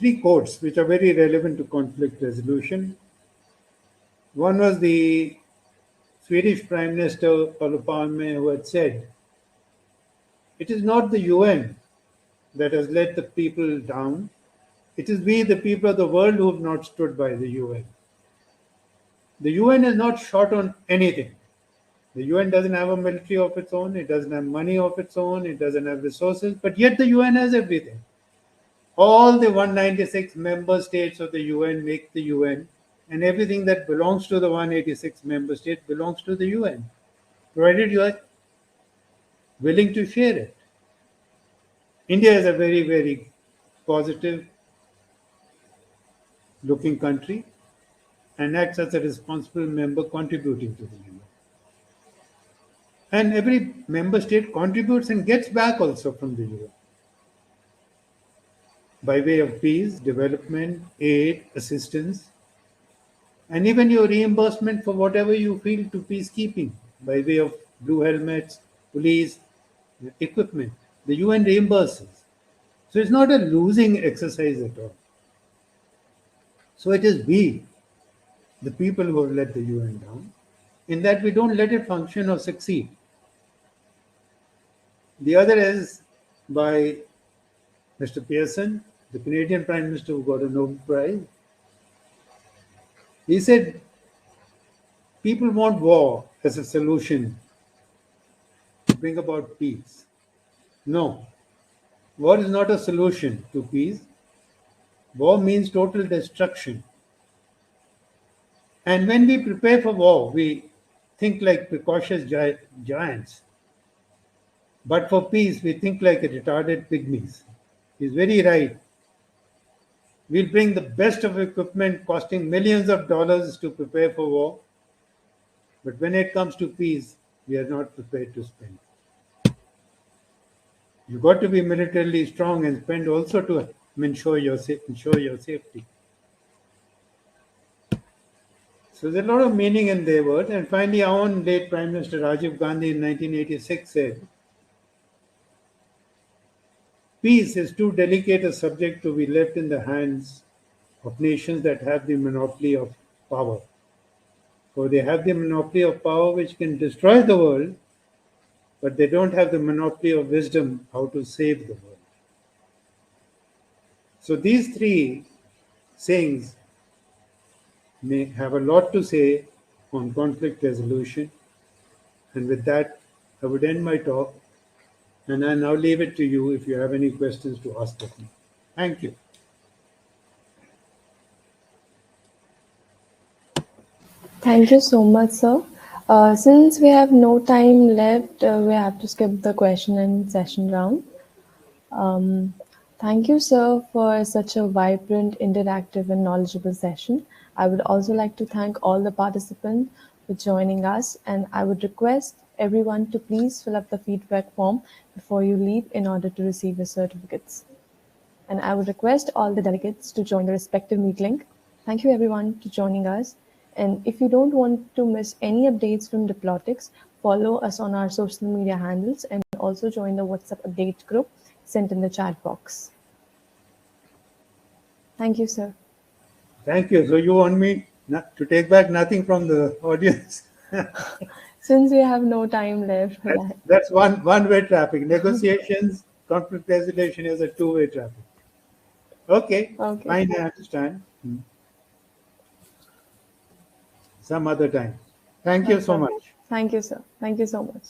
Speaker 2: three quotes which are very relevant to conflict resolution. One was the Swedish Prime Minister Olof Palme, who had said, "It is not the UN that has let the people down. It is we, the people of the world, who have not stood by the UN. The UN is not short on anything. The UN doesn't have a military of its own, it doesn't have money of its own, it doesn't have resources, but yet the UN has everything. All the 196 member states of the UN make the UN, and everything that belongs to the 186 member states belongs to the UN, provided you are willing to share it." India is a very, very positive looking country and acts as a responsible member contributing to the UN. And every member state contributes and gets back also from the UN by way of peace, development, aid, assistance, and even your reimbursement for whatever you feel to peacekeeping by way of blue helmets, police, equipment. The UN reimburses. So it's not a losing exercise at all. So it is we, the people, who have let the UN down, in that we don't let it function or succeed. The other is by Mr. Pearson, the Canadian Prime Minister who got a Nobel Prize. He said, people want war as a solution to bring about peace. No, war is not a solution to peace. War means total destruction. And when we prepare for war, we think like precocious giants. But for peace, we think like retarded pygmies. He's very right. We'll bring the best of equipment costing millions of dollars to prepare for war. But when it comes to peace, we are not prepared to spend. You've got to be militarily strong and spend also to ensure your safety. So there's a lot of meaning in their words. And finally, our own late Prime Minister Rajiv Gandhi in 1986 said, "Peace is too delicate a subject to be left in the hands of nations that have the monopoly of power. For they have the monopoly of power which can destroy the world, but they don't have the monopoly of wisdom how to save the world." So these three sayings may have a lot to say on conflict resolution. And with that, I would end my talk. And I now leave it to you if you have any questions to ask of me. Thank you.
Speaker 1: Thank you so much, sir. Since we have no time left, we have to skip the question and session round. Thank you, sir, for such a vibrant, interactive, and knowledgeable session. I would also like to thank all the participants for joining us, and I would request everyone to please fill up the feedback form before you leave in order to receive your certificates. And I would request all the delegates to join the respective meet link. Thank you, everyone, for joining us. And if you don't want to miss any updates from Diplotics, follow us on our social media handles and also join the WhatsApp update group sent in the chat box. Thank you, sir.
Speaker 2: Thank you. So you want me to take back nothing from the audience?
Speaker 1: Since we have no time left for that.
Speaker 2: That's one-way traffic. Negotiations, conflict resolution is a two-way traffic. Okay, fine, I understand. Some other time. Thank you so much.
Speaker 1: Thank you, sir. Thank you so much.